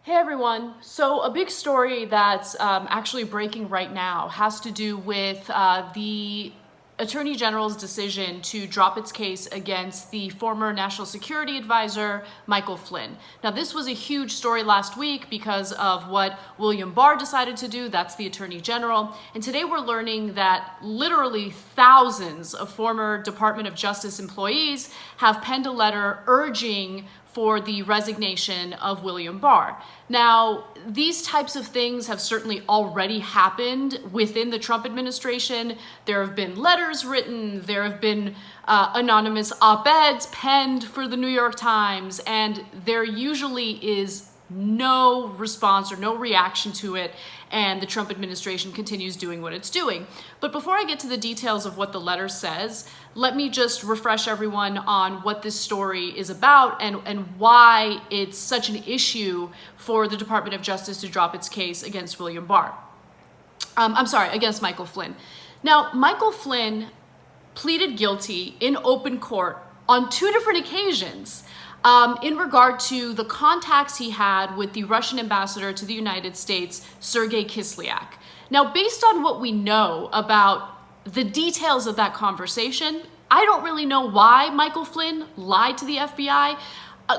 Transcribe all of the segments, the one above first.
Hey everyone. So a big story that's actually breaking right now has to do with the Attorney General's decision to drop its case against the former National Security Advisor, Michael Flynn. Now, this was a huge story last week because of what William Barr decided to do. That's the Attorney General. And today we're learning that literally thousands of former Department of Justice employees have penned a letter urging for the resignation of William Barr. Now, these types of things have certainly already happened within the Trump administration. There have been letters written, there have been anonymous op-eds penned for the New York Times, and there usually is no response or no reaction to it, and the Trump administration continues doing what it's doing. But before I get to the details of what the letter says, let me just refresh everyone on what this story is about and why it's such an issue for the Department of Justice to drop its case against William Barr. Against Michael Flynn. Now, Michael Flynn pleaded guilty in open court on two different occasions in regard to the contacts he had with the Russian ambassador to the United States, Sergei Kislyak. Now, based on what we know about the details of that conversation, I don't really know why Michael Flynn lied to the FBI.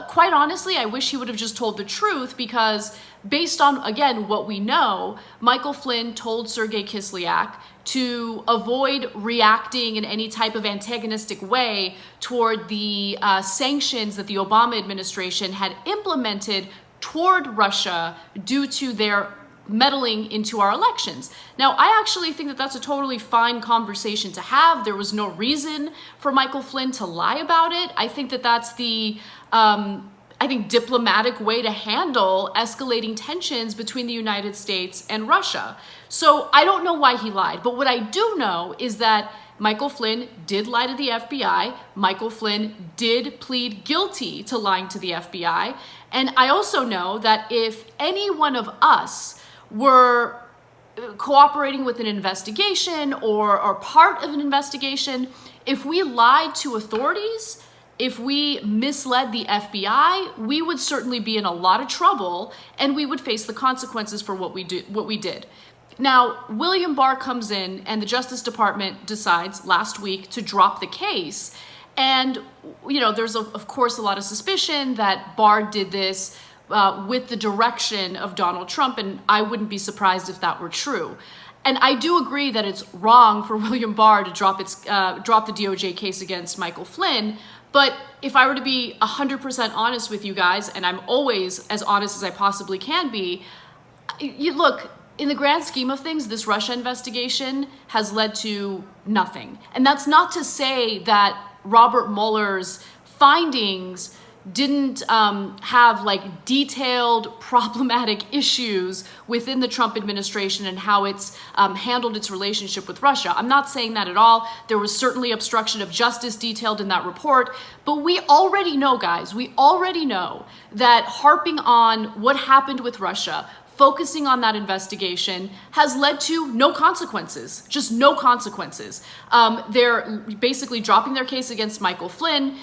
Quite honestly, I wish he would have just told the truth because based on, again, what we know, Michael Flynn told Sergei Kislyak to avoid reacting in any type of antagonistic way toward the sanctions that the Obama administration had implemented toward Russia due to their meddling into our elections. Now, I actually think that that's a totally fine conversation to have. There was no reason for Michael Flynn to lie about it. I think that that's the diplomatic way to handle escalating tensions between the United States and Russia. So I don't know why he lied, but what I do know is that Michael Flynn did lie to the FBI. Michael Flynn did plead guilty to lying to the FBI. And I also know that if any one of us were cooperating with an investigation or part of an investigation, if we lied to authorities, if we misled the FBI, we would certainly be in a lot of trouble and we would face the consequences for what we did. Now, William Barr comes in and the Justice Department decides last week to drop the case. And, there's of course a lot of suspicion that Barr did this with the direction of Donald Trump, and I wouldn't be surprised if that were true. And I do agree that it's wrong for William Barr to drop the DOJ case against Michael Flynn. But if I were to be 100% honest with you guys, and I'm always as honest as I possibly can be, look, in the grand scheme of things, this Russia investigation has led to nothing. And that's not to say that Robert Mueller's findings didn't have detailed problematic issues within the Trump administration and how it's handled its relationship with Russia. I'm not saying that at all. There was certainly obstruction of justice detailed in that report, but we already know, guys, that harping on what happened with Russia, focusing on that investigation has led to no consequences, just no consequences. They're basically dropping their case against Michael Flynn.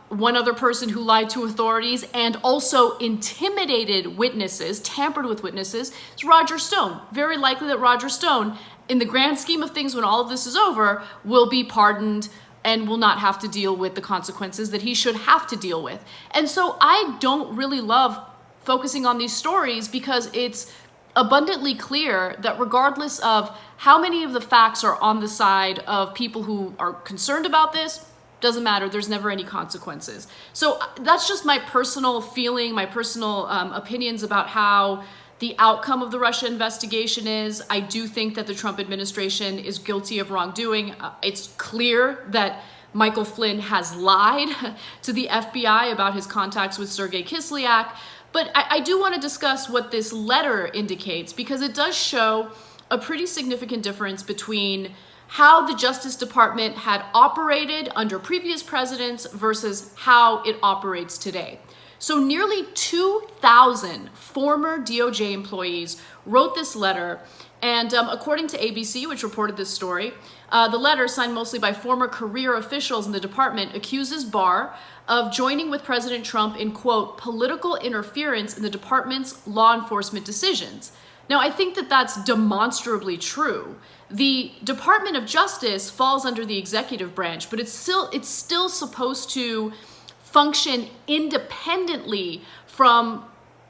One other person who lied to authorities and also intimidated witnesses, tampered with witnesses, is Roger Stone. Very likely that Roger Stone, in the grand scheme of things, when all of this is over, will be pardoned and will not have to deal with the consequences that he should have to deal with. And so I don't really love focusing on these stories because it's abundantly clear that regardless of how many of the facts are on the side of people who are concerned about this, doesn't matter. There's never any consequences. So that's just my personal feeling, my personal opinions about how the outcome of the Russia investigation is. I do think that the Trump administration is guilty of wrongdoing. It's clear that Michael Flynn has lied to the FBI about his contacts with Sergei Kislyak. But I do want to discuss what this letter indicates because it does show a pretty significant difference between how the Justice Department had operated under previous presidents versus how it operates today. So nearly 2,000 former DOJ employees wrote this letter, and according to ABC, which reported this story, The letter, signed mostly by former career officials in the department, accuses Barr of joining with President Trump in, quote, political interference in the department's law enforcement decisions. Now, I think that that's demonstrably true. The Department of Justice falls under the executive branch, but it's still supposed to function independently from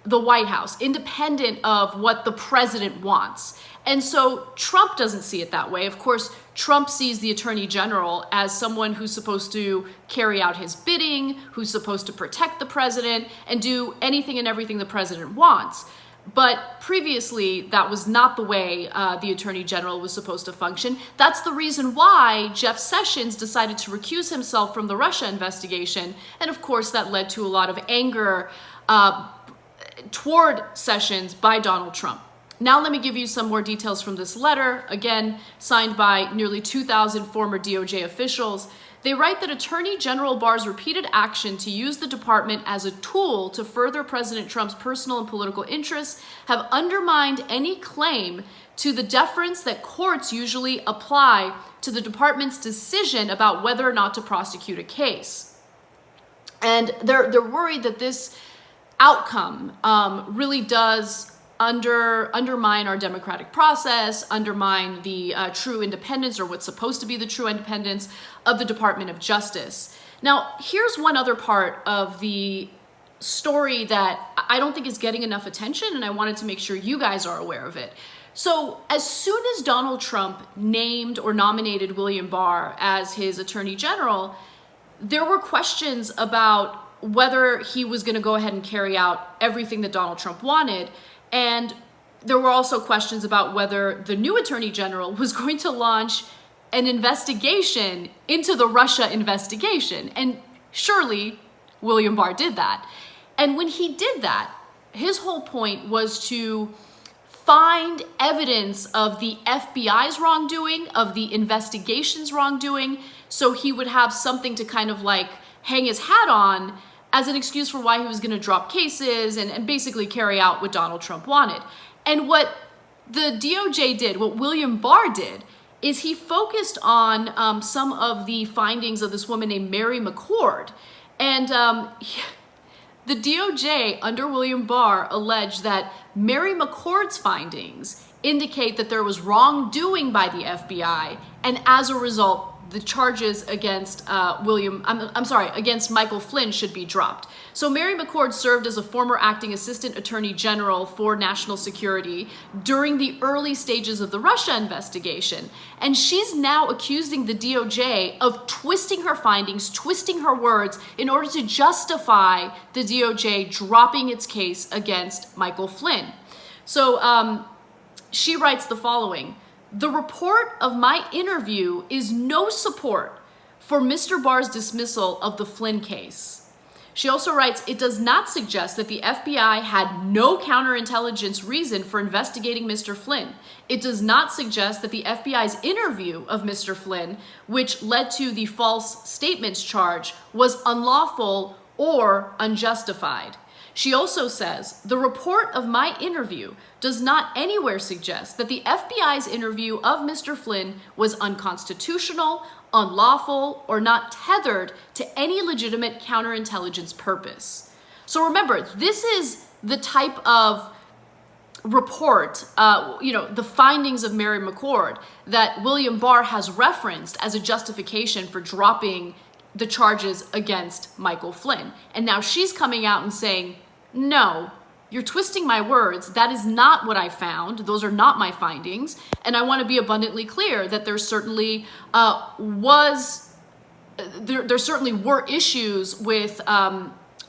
the White House, independent of what the president wants. And so Trump doesn't see it that way. Of course, Trump sees the Attorney General as someone who's supposed to carry out his bidding, who's supposed to protect the president and do anything and everything the president wants. But previously, that was not the way the Attorney General was supposed to function. That's the reason why Jeff Sessions decided to recuse himself from the Russia investigation. And of course, that led to a lot of anger toward Sessions by Donald Trump. Now let me give you some more details from this letter, again, signed by nearly 2,000 former DOJ officials. They write that Attorney General Barr's repeated action to use the department as a tool to further President Trump's personal and political interests have undermined any claim to the deference that courts usually apply to the department's decision about whether or not to prosecute a case. And they're worried that this outcome really does undermine our democratic process, undermine the true independence, or what's supposed to be the true independence of the Department of Justice. Now, here's one other part of the story that I don't think is getting enough attention, and I wanted to make sure you guys are aware of it. So as soon as Donald Trump named or nominated William Barr as his Attorney General, there were questions about whether he was going to go ahead and carry out everything that Donald Trump wanted. And there were also questions about whether the new Attorney General was going to launch an investigation into the Russia investigation. And surely William Barr did that. And when he did that, his whole point was to find evidence of the FBI's wrongdoing, of the investigation's wrongdoing, so he would have something to kind of like hang his hat on as an excuse for why he was going to drop cases and basically carry out what Donald Trump wanted. And what the DOJ did, what William Barr did, is he focused on some of the findings of this woman named Mary McCord. And the DOJ, under William Barr, alleged that Mary McCord's findings indicate that there was wrongdoing by the FBI, and as a result, the charges against against Michael Flynn should be dropped. So Mary McCord served as a former acting assistant attorney general for national security during the early stages of the Russia investigation. And she's now accusing the DOJ of twisting her findings, twisting her words in order to justify the DOJ dropping its case against Michael Flynn. So she writes the following: "The report of my interview is no support for Mr. Barr's dismissal of the Flynn case." She also writes, "It does not suggest that the FBI had no counterintelligence reason for investigating Mr. Flynn. It does not suggest that the FBI's interview of Mr. Flynn, which led to the false statements charge, was unlawful or unjustified." She also says, "The report of my interview does not anywhere suggest that the FBI's interview of Mr. Flynn was unconstitutional, unlawful, or not tethered to any legitimate counterintelligence purpose." So remember, this is the type of report, the findings of Mary McCord that William Barr has referenced as a justification for dropping the charges against Michael Flynn. And now she's coming out and saying, no, you're twisting my words. That is not what I found. Those are not my findings. And I want to be abundantly clear that there certainly there certainly were issues with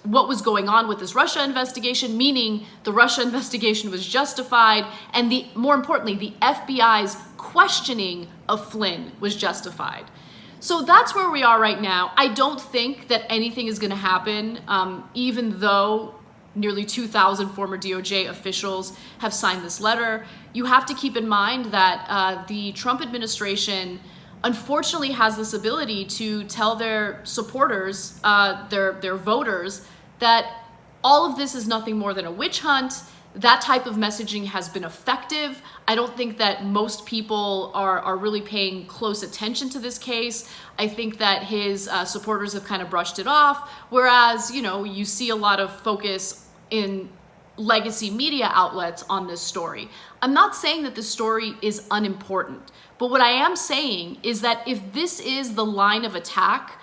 what was going on with this Russia investigation, meaning the Russia investigation was justified, and more importantly, the FBI's questioning of Flynn was justified. So that's where we are right now. I don't think that anything is going to happen, even though nearly 2,000 former DOJ officials have signed this letter. You have to keep in mind that the Trump administration unfortunately has this ability to tell their supporters, their voters, that all of this is nothing more than a witch hunt, that type of messaging has been effective. I don't think that most people are really paying close attention to this case. I think that his supporters have kind of brushed it off, whereas, you know, you see a lot of focus in legacy media outlets on this story. I'm not saying that the story is unimportant, but what I am saying is that if this is the line of attack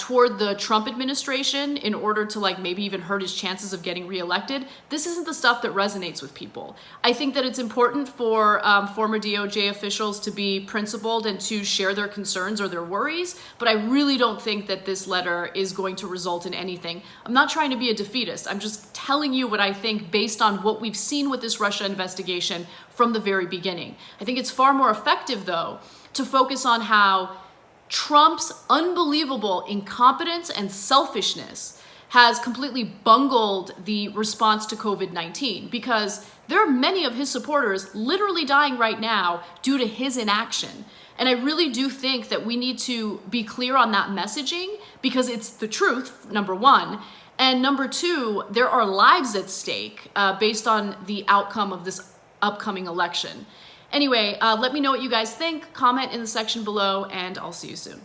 toward the Trump administration in order to like maybe even hurt his chances of getting reelected, this isn't the stuff that resonates with people. I think that it's important for former DOJ officials to be principled and to share their concerns or their worries, but I really don't think that this letter is going to result in anything. I'm not trying to be a defeatist. I'm just telling you what I think based on what we've seen with this Russia investigation from the very beginning. I think it's far more effective, though, to focus on how Trump's unbelievable incompetence and selfishness has completely bungled the response to COVID-19, because there are many of his supporters literally dying right now due to his inaction. And I really do think that we need to be clear on that messaging, because it's the truth, number one. And number two, there are lives at stake based on the outcome of this upcoming election. Anyway, let me know what you guys think. Comment in the section below, and I'll see you soon.